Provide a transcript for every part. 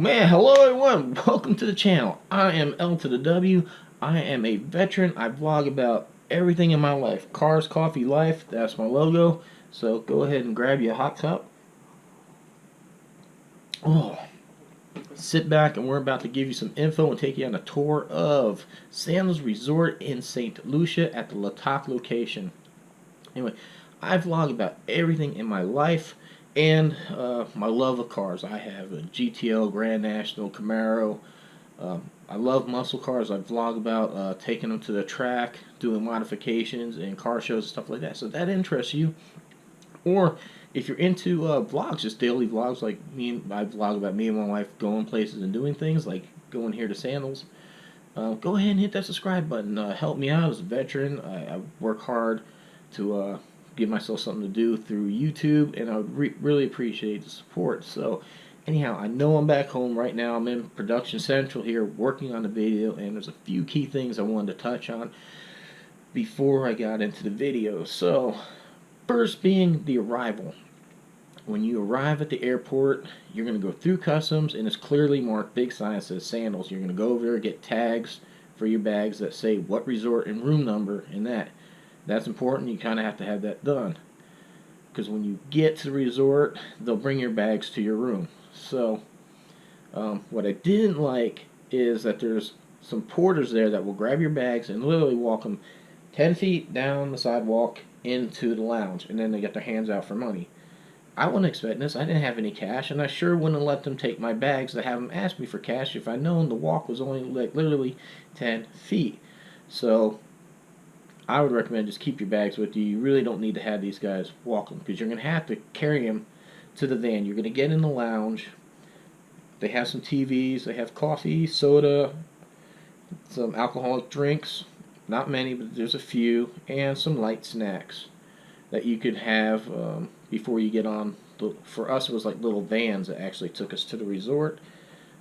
Man, hello everyone, welcome to the channel. I am L to the W. I am a veteran. I vlog about everything in my life. Cars, coffee, life, that's my logo. So go ahead and grab you a hot cup. Oh, sit back and we're about to give you some info and take you on a tour of Sandals Resort in St Lucia at the LaToc location. Anyway, I vlog about everything in my life and my love of cars. I have a GTO, Grand National, Camaro. I love muscle cars. I vlog about taking them to the track, doing modifications and car shows and stuff like that. So if that interests you, or if you're into vlogs, just daily vlogs like me, I vlog about me and my wife going places and doing things like going here to Sandals. Go ahead and hit that subscribe button. Help me out as a veteran. I work hard to give myself something to do through YouTube, and I would really appreciate the support. So anyhow, I know I'm back home right now. I'm in Production Central here working on the video, and there's a few key things I wanted to touch on before I got into the video. So first being the arrival. When you arrive at the airport, you're going to go through customs, and it's clearly marked, big sign that says Sandals. You're going to go over there, get tags for your bags that say what resort and room number and that. That's important. You kind of have to have that done, because when you get to the resort, they'll bring your bags to your room. So what I didn't like is that there's some porters there that will grab your bags and literally walk them 10 feet down the sidewalk into the lounge, and then they get their hands out for money. I wasn't expecting this. I didn't have any cash, and I sure wouldn't have let them take my bags to have them ask me for cash if I'd known the walk was only like literally 10 feet. So I would recommend just keep your bags with you. You really don't need to have these guys walk them, because you're going to have to carry them to the van. You're going to get in the lounge. They have some TVs. They have coffee, soda, some alcoholic drinks. Not many, but there's a few. And some light snacks that you could have before you get on. For us, it was like little vans that actually took us to the resort.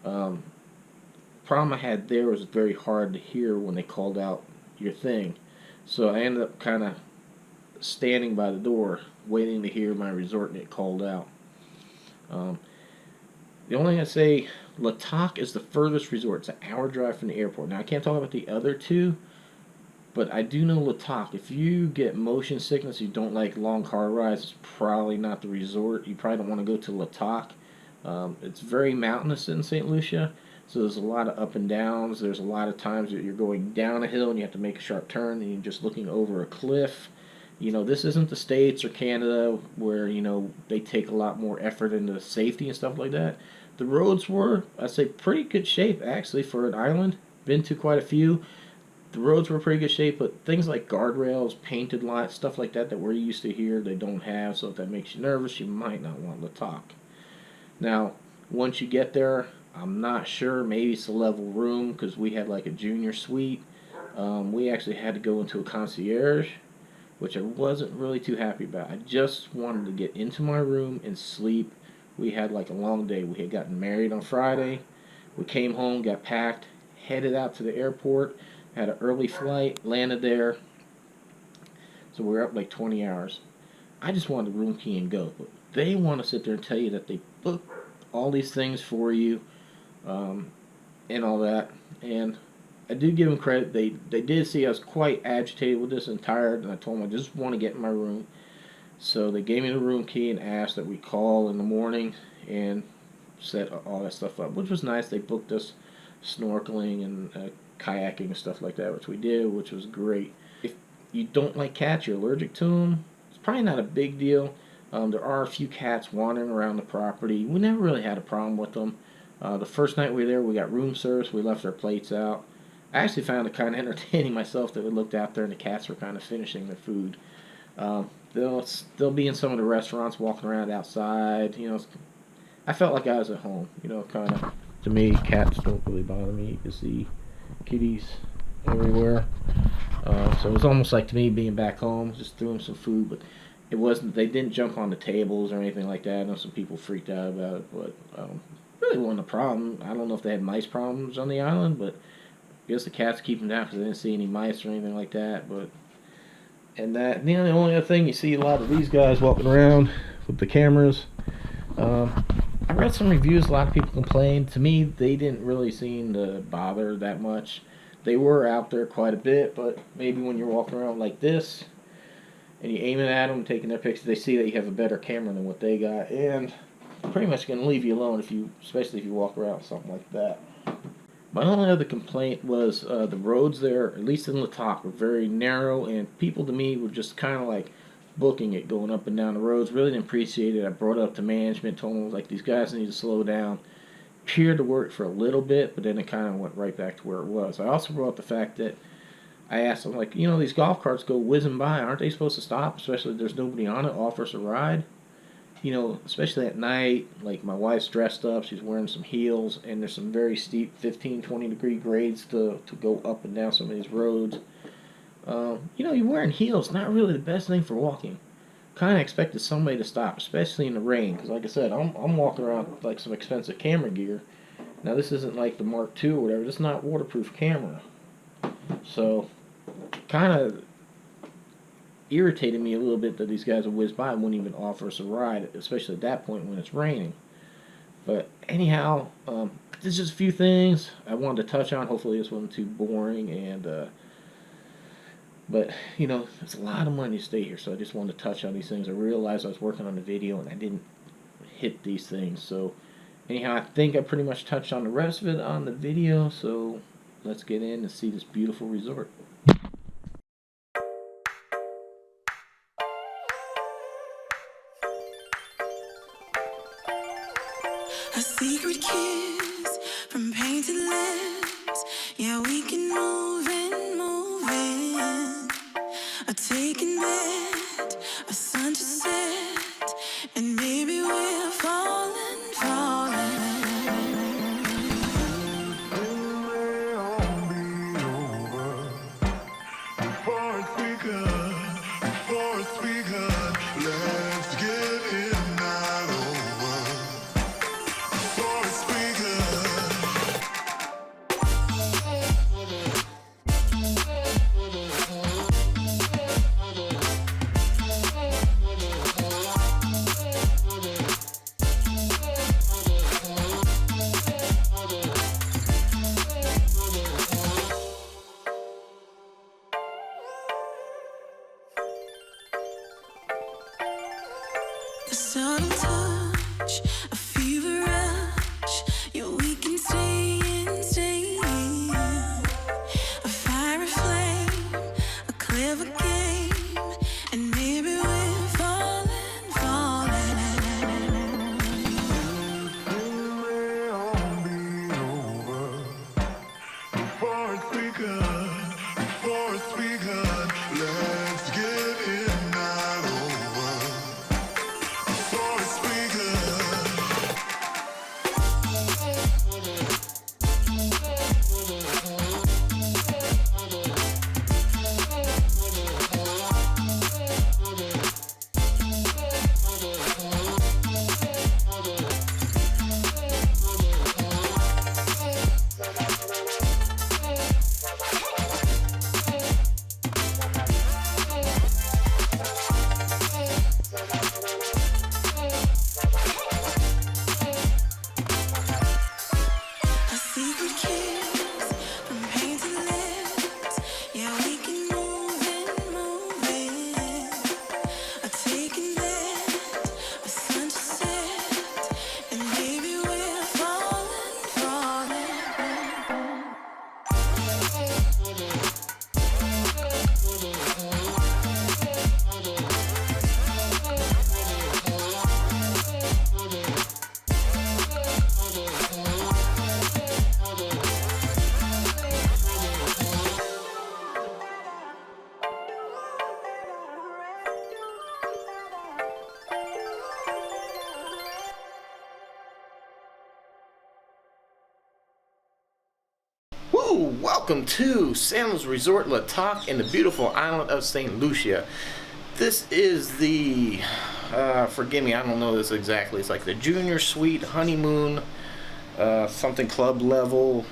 Problem I had there was very hard to hear when they called out your thing. So I ended up kind of standing by the door, waiting to hear my resort get called out. The only thing I say, LaToc is the furthest resort. It's an hour drive from the airport. Now I can't talk about the other two, but I do know LaToc. If you get motion sickness, you don't like long car rides, it's probably not the resort. You probably don't want to go to LaToc. It's very mountainous in St Lucia. So there's a lot of up and downs. There's a lot of times that you're going down a hill and you have to make a sharp turn and you're just looking over a cliff. You know, this isn't the States or Canada where, you know, they take a lot more effort into safety and stuff like that. The roads were, I'd say, pretty good shape actually for an island. Been to quite a few. The roads were pretty good shape, but things like guardrails, painted lights, stuff like that we're used to here, they don't have. So if that makes you nervous, you might not want LaToc. Now, once you get there, I'm not sure, maybe it's a level room, because we had like a junior suite. We actually had to go into a concierge, which I wasn't really too happy about. I just wanted to get into my room and sleep. We had like a long day. We had gotten married on Friday. We came home, got packed, headed out to the airport, had an early flight, landed there. So we were up like 20 hours. I just wanted the room key and go. But they want to sit there and tell you that they booked all these things for you. And all that, and I do give them credit. They did see I was quite agitated with this and tired, and I told them I just want to get in my room. So they gave me the room key and asked that we call in the morning and set all that stuff up, which was nice. They booked us snorkeling and kayaking and stuff like that, which we did, which was great. If you don't like cats, you're allergic to them, it's probably not a big deal. There are a few cats wandering around the property. We never really had a problem with them. The first night we were there, we got room service. We left our plates out. I actually found it kind of entertaining myself that we looked out there and the cats were kind of finishing their food. They'll be in some of the restaurants walking around outside. You know, I felt like I was at home. You know, kind of. To me, cats don't really bother me. You can see kitties everywhere. So it was almost like to me being back home. Just threw them some food, but it wasn't. They didn't jump on the tables or anything like that. I know some people freaked out about it, but really wasn't a problem. I don't know if they had mice problems on the island, but I guess the cats keep them down because they didn't see any mice or anything like that. But the only other thing, you see a lot of these guys walking around with the cameras. I read some reviews. A lot of people complained. To me, they didn't really seem to bother that much. They were out there quite a bit, but maybe when you're walking around like this and you're aiming at them, taking their pictures, they see that you have a better camera than what they got, and pretty much going to leave you alone especially if you walk around with something like that. My only other complaint was the roads there, at least in LaToc, were very narrow, and people to me were just kind of like booking it, going up and down the roads. Really didn't appreciate it. I brought it up to management, told them like these guys need to slow down. Appeared to work for a little bit, but then it kind of went right back to where it was. I also brought up the fact that I asked them, like, these golf carts go whizzing by. Aren't they supposed to stop, especially if there's nobody on it, offer us a ride? Especially at night, like my wife's dressed up, she's wearing some heels, and there's some very steep 15, 20 degree grades to go up and down some of these roads. You're wearing heels, not really the best thing for walking. Kind of expected somebody to stop, especially in the rain, because like I said, I'm walking around with like some expensive camera gear. Now this isn't like the Mark II or whatever, this is not waterproof camera. So, kind of irritated me a little bit that these guys would whiz by and wouldn't even offer us a ride, especially at that point when it's raining. But anyhow, there's just a few things I wanted to touch on. Hopefully this wasn't too boring, and but it's a lot of money to stay here, so I just wanted to touch on these things. I realized I was working on the video and I didn't hit these things. So anyhow, I think I pretty much touched on the rest of it on the video, so let's get in and see this beautiful resort. A secret kiss from painted lips. Yeah, we can move in, move in. A taken bed, a sun to set, and maybe we're falling, falling. It may all be over before it's begun, before it's begun. Let's get it not over before it's begun. A subtle touch, a fever rush. Yeah, we can stay in, stay in. A fiery flame, a clever game, and maybe we're falling, falling. It may all be over before it's begun, before it's begun. Let's get it not over before it's begun. A secret kiss from painted lips. Yeah, we can move in, move in. A taken bed, a sun to set, and maybe we're falling, falling. Woo! Welcome to Sandals Resort LaToc in the beautiful island of St Lucia. This is the, forgive me, I don't know this exactly. It's like the junior suite, honeymoon, something club level.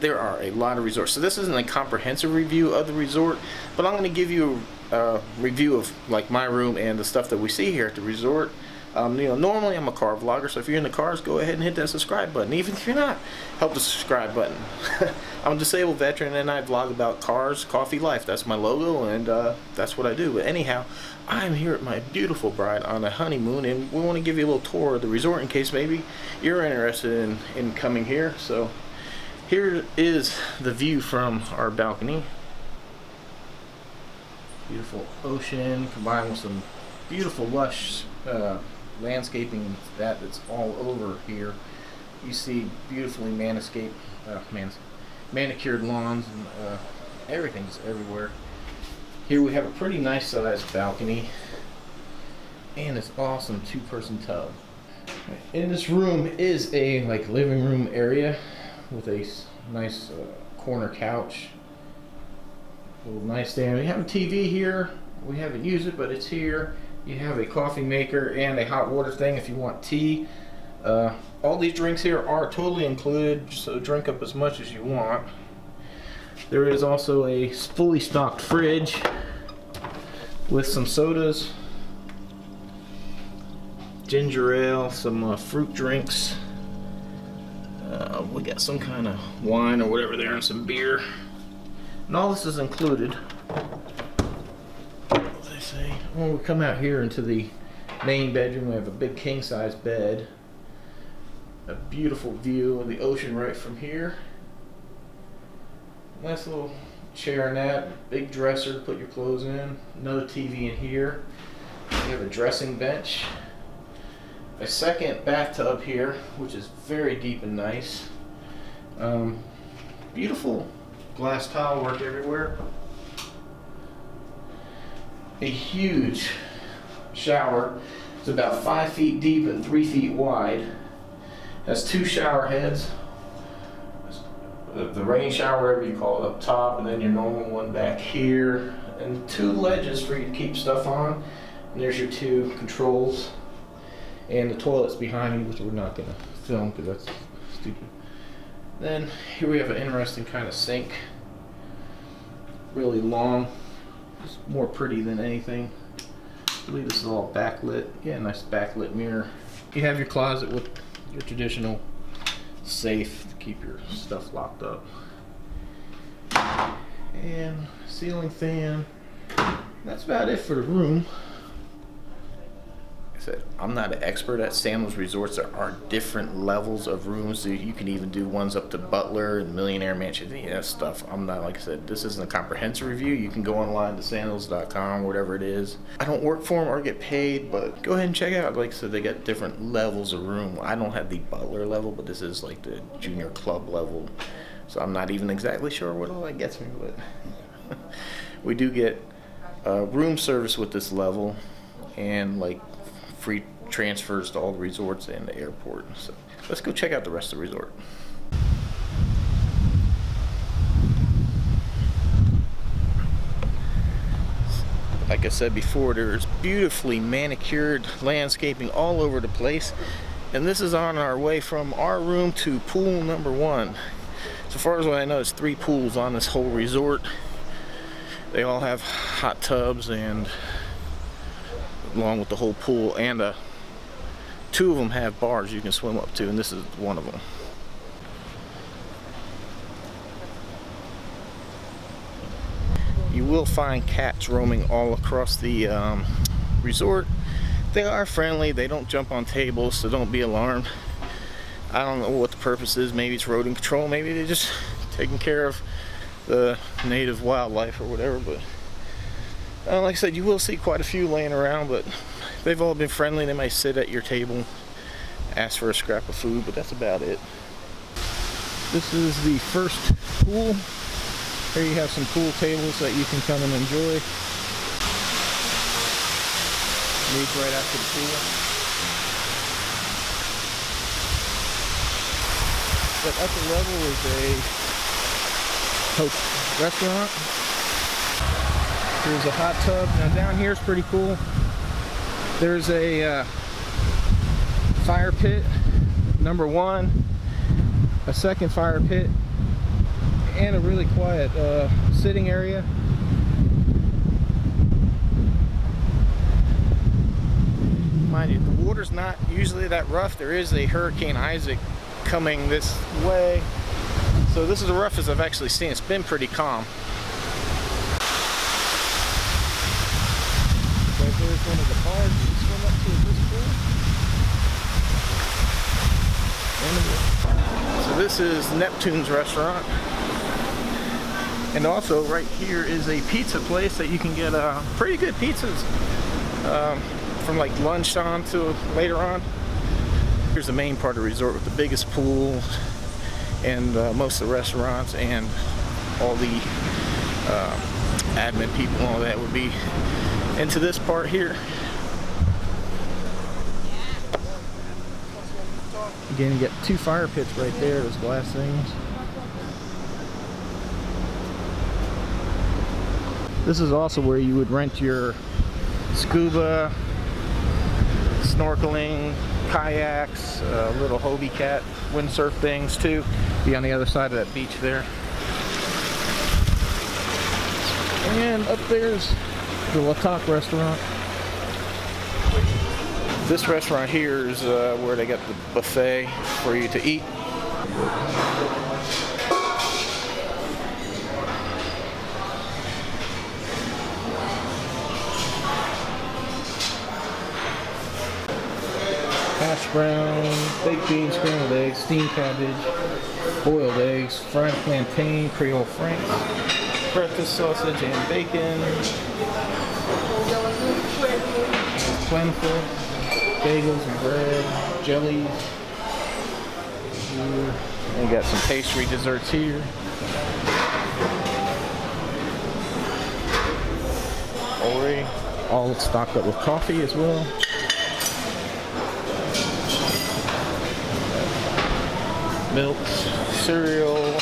There are a lot of resorts. So this isn't a comprehensive review of the resort, but I'm going to give you a review of like my room and the stuff that we see here at the resort. Normally I'm a car vlogger, so if you're into cars, go ahead and hit that subscribe button. Even if you're not, help the subscribe button. I'm a disabled veteran and I vlog about cars, coffee, life. That's my logo, and that's what I do. But anyhow, I'm here at my beautiful bride on a honeymoon, and we want to give you a little tour of the resort in case maybe you're interested in coming here. So here is the view from our balcony. Beautiful ocean combined with some beautiful lush landscaping that's all over here. You see beautifully manicured lawns, and everything's everywhere. Here we have a pretty nice sized balcony and this awesome 2-person tub. In this room is a living room area with a nice corner couch, a little nightstand. We have a TV here. We haven't used it, but it's here. You have a coffee maker and a hot water thing if you want tea. All these drinks here are totally included, so drink up as much as you want. There is also a fully stocked fridge with some sodas, ginger ale, some fruit drinks. We got some kind of wine or whatever there, and some beer. And all this is included. When we come out here into the main bedroom, we have a big king-size bed, a beautiful view of the ocean right from here. Nice little chair and that, big dresser to put your clothes in, another TV in here. We have a dressing bench, a second bathtub here, which is very deep and nice. Beautiful glass tile work everywhere. A huge shower. It's about 5 feet deep and 3 feet wide. Has 2 shower heads. The rain shower, whatever you call it, up top, and then your normal one back here. And 2 ledges for you to keep stuff on. And there's your 2 controls. And the toilet's behind you, which we're not going to film because that's stupid. Then here we have an interesting kind of sink. Really long. It's more pretty than anything. I believe this is all backlit. Yeah, nice backlit mirror. You have your closet with your traditional safe to keep your stuff locked up. And ceiling fan. That's about it for the room. I'm not an expert at Sandals resorts. There are different levels of rooms. You can even do ones up to butler and millionaire mansion, that stuff. I'm not, like I said, this isn't a comprehensive review. You can go online to sandals.com, whatever it is. I don't work for them or get paid, but go ahead and check it out. Like I said, they got different levels of room. I don't have the butler level, but this is like the junior club level. So I'm not even exactly sure what all that gets me, but we do get room service with this level, and free transfers to all the resorts and the airport. So let's go check out the rest of the resort. Like I said before, there's beautifully manicured landscaping all over the place, and this is on our way from our room to pool number 1. So far as what I know, there's 3 pools on this whole resort. They all have hot tubs, and along with the whole pool, and 2 of them have bars you can swim up to, and this is one of them. You will find cats roaming all across the resort. They are friendly. They don't jump on tables, so don't be alarmed. I don't know what the purpose is. Maybe it's rodent control. Maybe they're just taking care of the native wildlife or whatever, but like I said, you will see quite a few laying around, but they've all been friendly. They might sit at your table, ask for a scrap of food, but that's about it. This is the first pool. Here you have some pool tables that you can come and enjoy. Meet right after the pool. That upper level is a restaurant. There's a hot tub. Now down here is pretty cool. There's a fire pit, number 1, a second fire pit, and a really quiet sitting area. mind you, the water's not usually that rough. There is a Hurricane Isaac coming this way. So this is the roughest I've actually seen. It's been pretty calm. Right there's one of the bars you can swim up to at this pool. So this is Neptune's restaurant. And also right here is a pizza place that you can get pretty good pizzas from like lunch on to later on. Here's the main part of the resort with the biggest pool and most of the restaurants and all the admin people and all that would be into this part here. Again, you get 2 fire pits right there, those glass things. This is also where you would rent your scuba, snorkeling, kayaks, little Hobie Cat windsurf things too. Be on the other side of that beach there. And up there's the LaToc restaurant. This restaurant here is where they got the buffet for you to eat. Hash brown, baked beans, scrambled eggs, steamed cabbage, boiled eggs, fried plantain, Creole franks, breakfast sausage and bacon, plentiful, bagels and bread, jellies. And you got some pastry desserts here. Already all stocked up with coffee as well. Milk, cereal,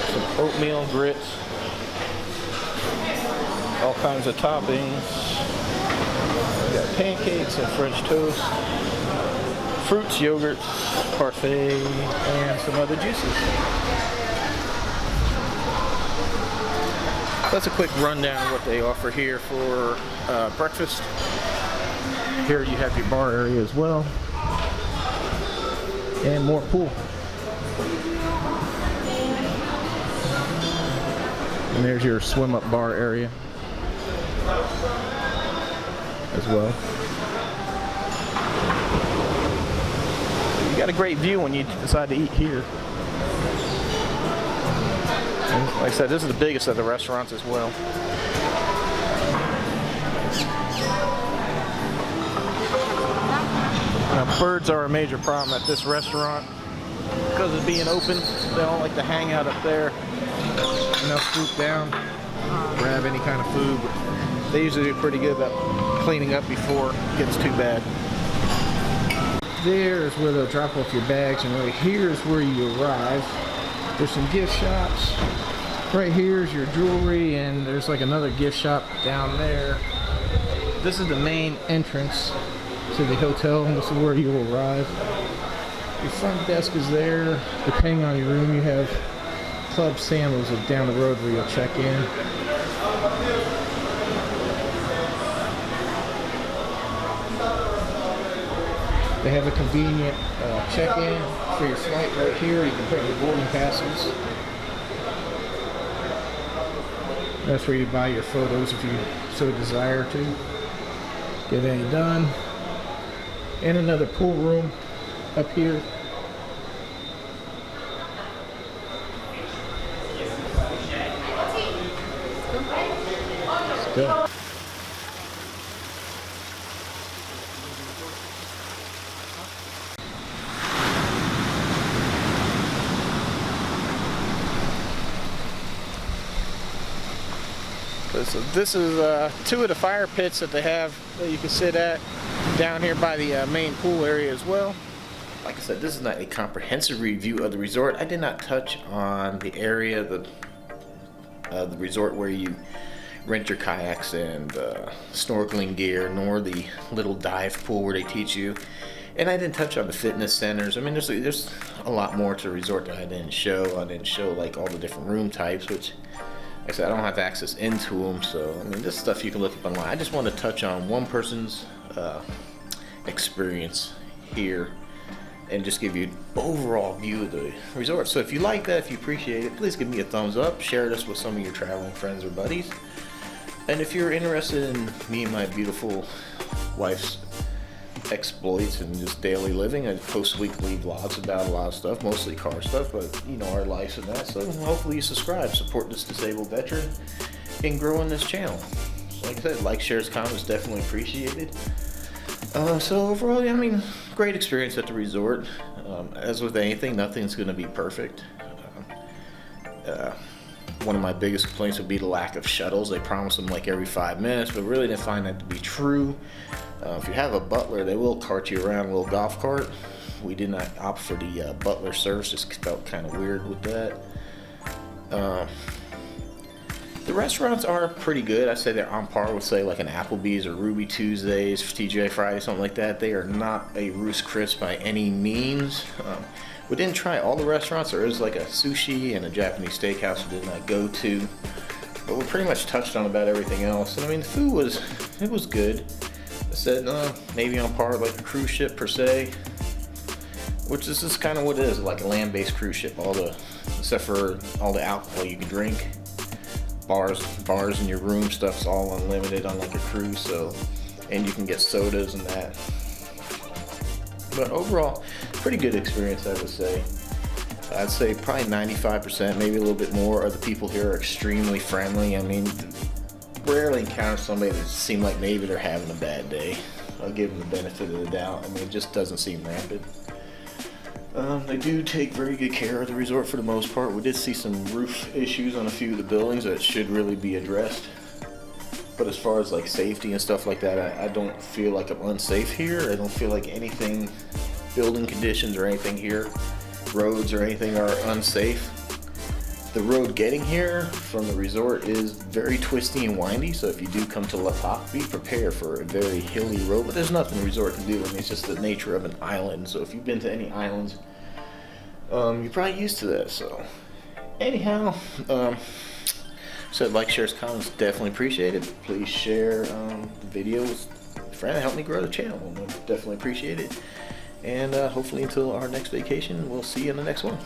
some oatmeal, grits, all kinds of toppings. We got pancakes and French toast, fruits, yogurts, parfait, and some other juices. That's a quick rundown of what they offer here for breakfast. Here you have your bar area as well. And more pool. And there's your swim up bar area as well. You got a great view when you decide to eat here. And like I said, this is the biggest of the restaurants as well. Now, birds are a major problem at this restaurant because of being open. They don't like to hang out up there. And they'll swoop down, grab any kind of food. But they usually do pretty good about cleaning up before it gets too bad. There's where they'll drop off your bags, and right here is where you arrive. There's some gift shops. Right here is your jewelry, and there's like another gift shop down there. This is the main entrance to the hotel, and this is where you'll arrive. Your front desk is there. Depending on your room, you have Club Sandals down the road where you'll check in. They have a convenient check-in for your flight right here. You can print your boarding passes. That's where you buy your photos if you so desire to. Get any done. And another pool room up here. Let's go. So this is 2 of the fire pits that they have that you can sit at down here by the main pool area as well. Like I said, this is not a comprehensive review of the resort. I did not touch on the area, the resort where you rent your kayaks and snorkeling gear, nor the little dive pool where they teach you. And I didn't touch on the fitness centers. I mean, there's a lot more to the resort that I didn't show. I didn't show like all the different room types, which like I said, I don't have access into them, so I mean, this stuff you can look up online. I just want to touch on one person's experience here and just give you an overall view of the resort. So if you like that, if you appreciate it, please give me a thumbs up, share this with some of your traveling friends or buddies. And if you're interested in me and my beautiful wife's exploits and just daily living, I post weekly vlogs about a lot of stuff, mostly car stuff, but you know, our lives and that. So hopefully you subscribe, support this disabled veteran, and grow on this channel. So like I said, like, shares, comments, definitely appreciated. So overall, I mean, great experience at the resort. As with anything, nothing's going to be perfect. One of my biggest complaints would be the lack of shuttles. They promise them like every 5 minutes, but really didn't find that to be true. If you have a butler, they will cart you around a little golf cart. We did not opt for the butler service, just felt kind of weird with that. The restaurants are pretty good. I'd say they're on par with, say, like an Applebee's or Ruby Tuesdays, TGI Fridays, something like that. They are not a Roost Chris by any means. We didn't try all the restaurants. There is like a sushi and a Japanese steakhouse we did not go to, but we pretty much touched on about everything else. And I mean, the food was good. I said maybe on par with like a cruise ship per se, which this is kind of what it is, like a land-based cruise ship. Except for all the alcohol you can drink. Bars in your room, stuff's all unlimited on like a cruise, so, and you can get sodas and that. But overall, pretty good experience, I would say. I'd say probably 95%, maybe a little bit more, of the people here are extremely friendly. I mean, rarely encounter somebody that seems like maybe they're having a bad day. I'll give them the benefit of the doubt. I mean, it just doesn't seem rampant. They do take very good care of the resort for the most part. We did see some roof issues on a few of the buildings that should really be addressed. But as far as like safety and stuff like that, I don't feel like I'm unsafe here. I don't feel like anything, building conditions or anything here, roads or anything, are unsafe. The road getting here from the resort is very twisty and windy, so if you do come to LaToc, be prepared for a very hilly road, but there's nothing the resort can do. I mean, it's just the nature of an island, so if you've been to any islands, you're probably used to that. So anyhow, so like, shares, comments, definitely appreciate it. Please share the video with a friend and help me grow the channel. Definitely appreciate it. And hopefully until our next vacation, we'll see you in the next one.